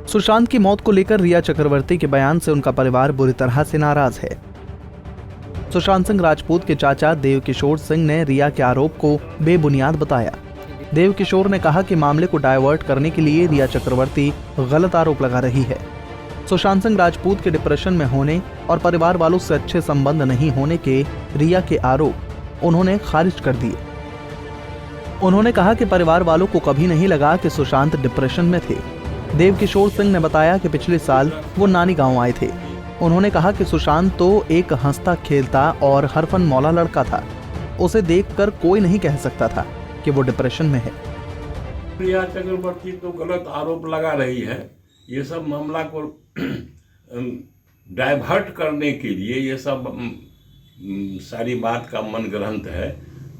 सुशांत की मौत को लेकर रिया चक्रवर्ती के बयान से उनका परिवार बुरी तरह से नाराज है। सुशांत सिंह राजपूत के चाचा देव किशोर सिंह ने रिया के आरोप को बेबुनियाद बताया। देव किशोर ने कहा कि मामले को डायवर्ट करने के लिए रिया चक्रवर्ती गलत आरोप लगा रही है। सुशांत सिंह राजपूत के डिप्रेशन में होने और परिवार वालों से अच्छे संबंध नहीं होने के रिया के आरोप उन्होंने खारिज कर दिए। उन्होंने कहा कि परिवार वालों को कभी नहीं लगा कि सुशांत डिप्रेशन में थे। देव किशोर सिंह ने बताया कि पिछले साल वो नानी गांव आए थे। उन्होंने कहा कि सुशांत तो एक हंसता खेलता और हरफन मौला लड़का था। उसे देखकर कोई नहीं कह सकता था कि वो डिप्रेशन में है। रिया चक्रवर्ती तो गलत आरोप लगा रही है। ये सब मामला को डाइवर्ट करने के लिए ये सब सारी बात का मन ग्रंथ है।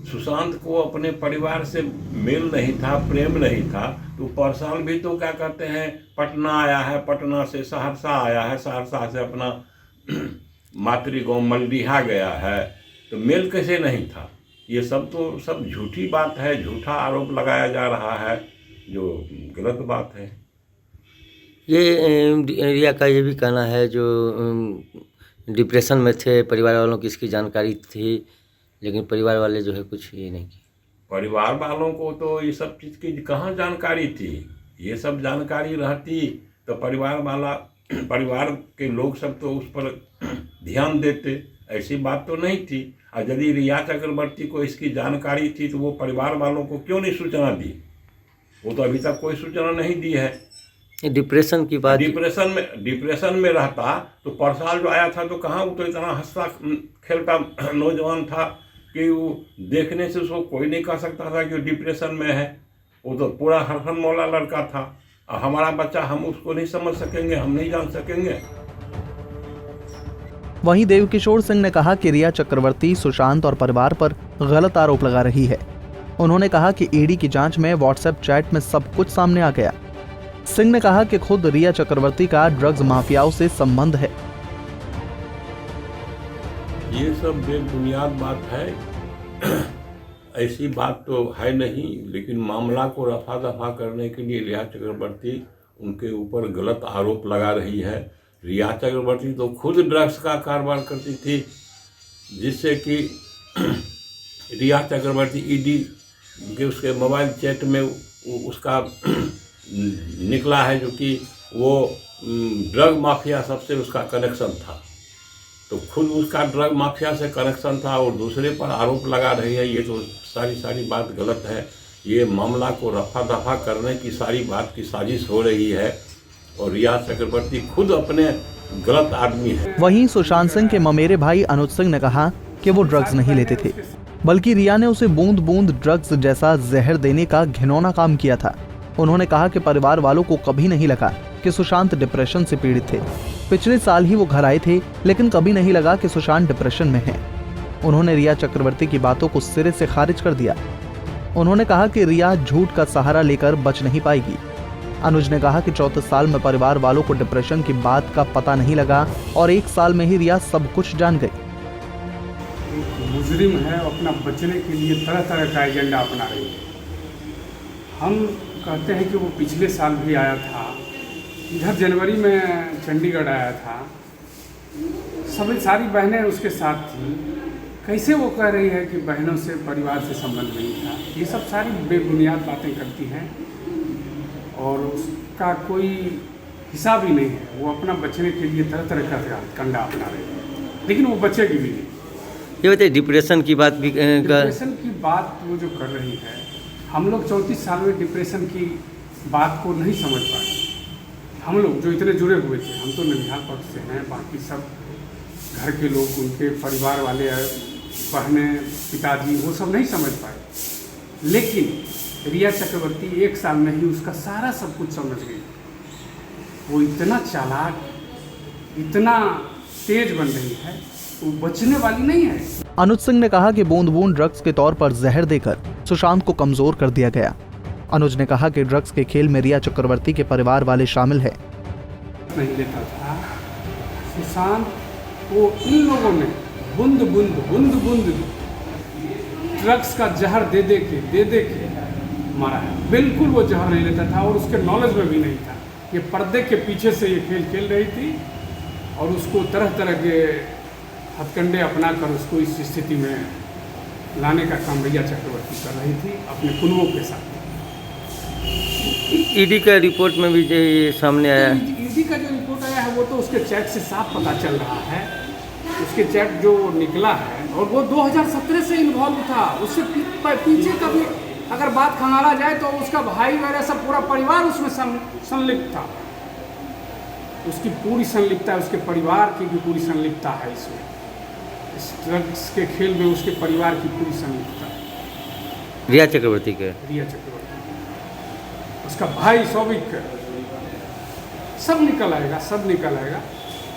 सुशांत को अपने परिवार से मेल नहीं था, प्रेम नहीं था, तो परसाल भी तो क्या कहते हैं पटना आया है, पटना से सहरसा आया है, सहरसा से अपना मातृगांव मलडीहा गया है, तो मेल कैसे नहीं था। ये सब तो सब झूठी बात है, झूठा आरोप लगाया जा रहा है, जो गलत बात है। ये रिया का ये भी कहना है जो डिप्रेशन में थे, परिवार वालों की इसकी जानकारी थी, लेकिन परिवार वाले जो है कुछ ये नहीं किया। परिवार वालों को तो ये सब चीज़ की कहाँ जानकारी थी। ये सब जानकारी रहती तो परिवार के लोग सब तो उस पर ध्यान देते। ऐसी बात तो नहीं थी। और यदि रिया चक्रवर्ती को इसकी जानकारी थी तो वो परिवार वालों को क्यों नहीं सूचना दी। वो तो अभी तक कोई सूचना नहीं दी है। डिप्रेशन की बात, डिप्रेशन में रहता तो परसाल जो आया था तो कहाँ, वो तो इतना हंसता खेलता नौजवान था कि वो देखने से उसको कोई नहीं कह सकता था कि वो डिप्रेशन में है। वो तो पूरा हरफन मौला लड़का था। और हमारा बच्चा, हम उसको नहीं समझ सकेंगे, हम नहीं जान सकेंगे। वहीं देव किशोर सिंह ने कहा कि रिया चक्रवर्ती सुशांत और परिवार पर गलत आरोप लगा रही है। उन्होंने कहा कि ईडी की जांच में व्हाट्सएप चैट में सब कुछ सामने आ गया। सिंह ने कहा कि खुद रिया चक्रवर्ती का ड्रग्स माफियाओं से संबंध है। ये सब बेबुनियाद बात है। ऐसी बात तो है नहीं, लेकिन मामला को रफा दफा करने के लिए रिया चक्रवर्ती उनके ऊपर गलत आरोप लगा रही है। रिया चक्रवर्ती तो खुद ड्रग्स का कारोबार करती थी, जिससे कि रिया चक्रवर्ती ईडी के उसके मोबाइल चैट में उसका निकला है जो कि वो ड्रग माफिया सबसे उसका कनेक्शन था। तो खुद उसका ड्रग माफिया से कनेक्शन था और दूसरे पर आरोप लगा रही है। ये तो सारी बात गलत है। ये मामला को रफा दफा करने की सारी बात की साजिश हो रही है और रिया चक्रवर्ती खुद अपने गलत आदमी है। वहीं सुशांत सिंह के ममेरे भाई अनुज सिंह ने कहा कि वो ड्रग्स नहीं लेते थे, बल्कि रिया ने उसे बूंद बूंद ड्रग्स जैसा जहर देने का घिनौना काम किया था। उन्होंने कहा कि परिवार वालों को कभी नहीं लगा कि सुशांत डिप्रेशन से पीड़ित थे। पिछले साल ही वो घर आए थे, लेकिन कभी नहीं लगा कि सुशांत डिप्रेशन में है। उन्होंने रिया चक्रवर्ती की बातों को सिरे से खारिज कर दिया। उन्होंने कहा कि रिया झूठ का सहारा लेकर बच नहीं पाएगी। अनुज ने कहा कि 34 साल में परिवार वालों को डिप्रेशन की बात का पता नहीं लगा और 1 साल में ही रिया सब कुछ जान गई। मुजरिम है, अपना बचने के लिए तरह तरह का एजेंडा अपना रही है। हम कहते हैं कि वो पिछले साल भी आया था, इधर जनवरी में चंडीगढ़ आया था, सभी सारी बहनें उसके साथ थी। कैसे वो कह रही है कि बहनों से, परिवार से संबंध नहीं था। ये सब सारी बेबुनियाद बातें करती हैं और उसका कोई हिसाब ही नहीं है। वो अपना बचने के लिए तरह तरह का कंडा अपना रही है, लेकिन वो बचेगी भी नहीं। ये बताइए, डिप्रेशन की बात भी डिप्रेशन की बात वो जो कर रही है, हम लोग 34 साल में डिप्रेशन की बात को नहीं समझ पाए। हम लोग जो इतने जुड़े हुए थे, हम तो ननिहाल पक्ष से हैं, बाकी सब घर के लोग, उनके परिवार वाले, बहनें, पिताजी, वो सब नहीं समझ पाए। लेकिन रिया चक्रवर्ती 1 साल में ही उसका सारा सब कुछ समझ गई। वो इतना चालाक, इतना तेज बन रही है, वो बचने वाली नहीं है। अनुज सिंह ने कहा कि बूंद बूंद ड्रग्स के तौर पर जहर देकर सुशांत को कमजोर कर दिया गया। अनुज ने कहा कि ड्रग्स के खेल में रिया चक्रवर्ती के परिवार वाले शामिल हैं। नहीं लेता था सुशांत को, इन लोगों ने बूंद बूंद ड्रग्स का जहर दे दे के मारा है। बिल्कुल वो जहर नहीं लेता था और उसके नॉलेज में भी नहीं था। ये पर्दे के पीछे से ये खेल रही थी और उसको तरह तरह के हथकंडे अपनाकर उसको इस स्थिति में लाने का काम रिया चक्रवर्ती कर रही थी अपने कुनवों के साथ। ईडी का रिपोर्ट में भी ये सामने आया। ईडी का जो रिपोर्ट आया है वो तो उसके चैट से साफ पता चल रहा है। उसके चैट जो निकला है और वो 2017 से इन्वॉल्व था। उससे पीछे का भी अगर बात खंगाला जाए तो उसका भाई वगैरह सब पूरा परिवार उसमें संलिप्त था। उसकी पूरी संलिप्तता है, उसके परिवार की भी पूरी संलिप्तता है इसमें। इस ड्रग्स के खेल में उसके परिवार की पूरी संलिप्तता है। रिया चक्रवर्ती के उसका भाई सौविक सब निकल आएगा।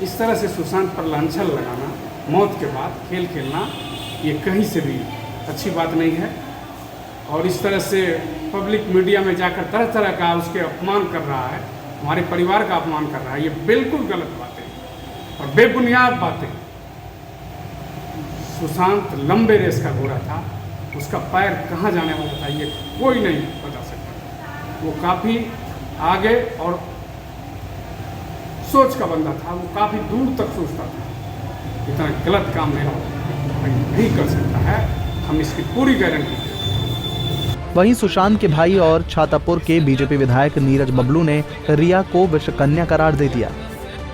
इस तरह से सुशांत पर लांछन लगाना, मौत के बाद खेल खेलना, ये कहीं से भी अच्छी बात नहीं है। और इस तरह से पब्लिक मीडिया में जाकर तरह तरह का उसके अपमान कर रहा है, हमारे परिवार का अपमान कर रहा है, ये बिल्कुल गलत बातें और बेबुनियाद बातें। सुशांत लंबे रेस का घोड़ा था, उसका पैर कहाँ जाने वाला था ये कोई नहीं बता सकता। वो काफ़ी आगे और सोच का बंदा था, वो काफ़ी दूर तक सोचता था। इतना गलत काम नहीं कर सकता है, हम इसकी पूरी गारंटी देते हैं। वहीं सुशांत के भाई और छातापुर के बीजेपी विधायक नीरज बबलू ने रिया को विषकन्या करार दे दिया।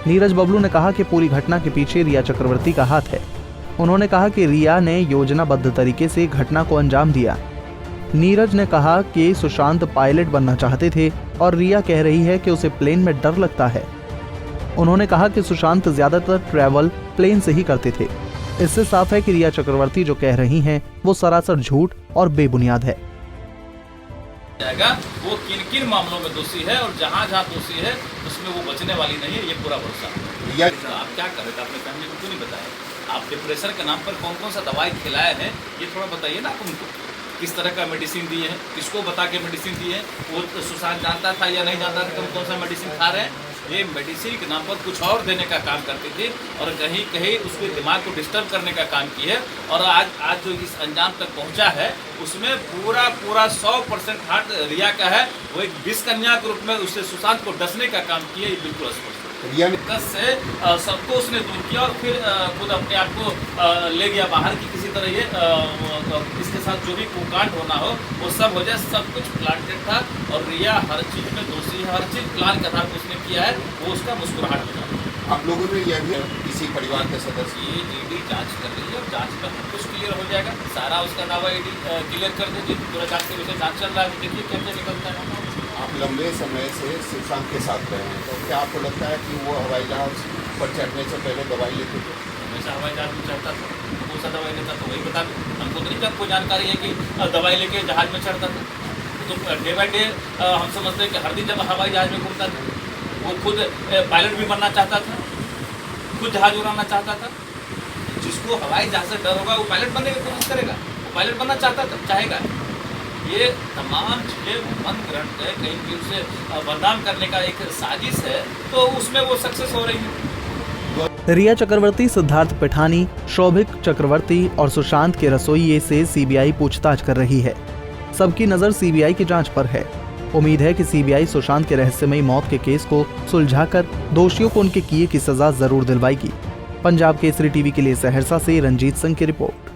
नीरज बबलू ने कहा कि पूरी घटना के पीछे रिया चक्रवर्ती का हाथ है। उन्होंने कहा कि रिया ने योजनाबद्ध तरीके से घटना को अंजाम दिया। नीरज ने कहा कि सुशांत पायलट बनना चाहते थे और रिया कह रही है कि उसे प्लेन में डर लगता है। उन्होंने कहा कि सुशांत ज्यादातर ट्रैवल प्लेन से ही करते थे। इससे साफ है कि रिया चक्रवर्ती जो कह रही हैं वो सरासर झूठ और बेबुनियाद है। जाएगा वो किन मामलों में दोषी है और जहाँ दोषी है उसमें वो बचने वाली नहीं है, ये पूरा भरोसा। आप क्या कर रहे थे, आपने फैमिली को क्यों नहीं बताया? आप डिप्रेशन के नाम पर कौन सा दवाई खिलाए हैं ये थोड़ा बताइए ना। उनको किस तरह का मेडिसिन दिए हैं, किसको बता के मेडिसिन दिए हैं, वो सुशांत जानता था या नहीं जानता था कि हम कौन सा मेडिसिन खा रहे हैं? ये मेडिसिन के नाम पर कुछ और देने का काम करती थी और कहीं उसके दिमाग को डिस्टर्ब करने का काम की है। और आज जो इस अंजाम तक पहुंचा है उसमें पूरा 100% हाथ रिया का है। वो एक विषकन्या के रूप में उससे सुशांत को डसने का काम किया, ये बिल्कुल स्पष्ट। कस से सबको उसने दूर किया और फिर खुद अपने आप को ले गया बाहर की किसी तरह ये इसके साथ जो भी कुकांड होना हो वो सब हो जाए। सब कुछ प्लांटेड था और रिया हर चीज़ में दोषी है, हर चीज़ प्लान के आधार पर उसने किया है। वो उसका मुस्कुराहट हो जाता। आप लोगों ने यह भी किसी परिवार के सदस्य ये ईडी जांच कर रही है और जांच में कुछ क्लियर हो जाएगा। सारा उसका दावा ईडी क्लियर कर देगी। पूरा जांच के विषय जांच चल रहा है, देखिए कैसे निकलता है। आप लंबे समय से सुशांत के साथ रहे हैं, तो क्या आपको लगता है कि वो हवाई जहाज पर चढ़ने से पहले दवाई लेते थे? हमेशा हवाई जहाज में चढ़ता था, कौन सा दवाई लेता था वही बता दो। हमको तो नहीं कोई जानकारी है कि दवाई लेके जहाज में चढ़ता था। तो डे बाई डे हम समझते हैं कि हर दिन जब हवाई जहाज में घूमता था, वो खुद पायलट भी बनना चाहता था, खुद जहाज उड़ाना चाहता था। जिसको हवाई जहाज से डर होगा वो पायलट बनने की कोशिश करेगा, वो पायलट बनना चाहता था, चाहेगा। ये तमाम चीज़ें मन ग्रहण है, कहीं भी उसे बदनाम करने का एक साजिश है, तो उसमें वो सक्सेस हो रही है। रिया चक्रवर्ती, सिद्धार्थ पिठानी, शोभिक चक्रवर्ती और सुशांत के रसोइये से सीबीआई पूछताछ कर रही है। सबकी नजर सीबीआई की जांच पर है। उम्मीद है कि सीबीआई सुशांत के रहस्यमयी मौत के केस को सुलझाकर दोषियों को उनके किए की सजा जरूर दिलवाएगी। पंजाब केसरी टीवी के लिए सहरसा से रंजीत सिंह की रिपोर्ट।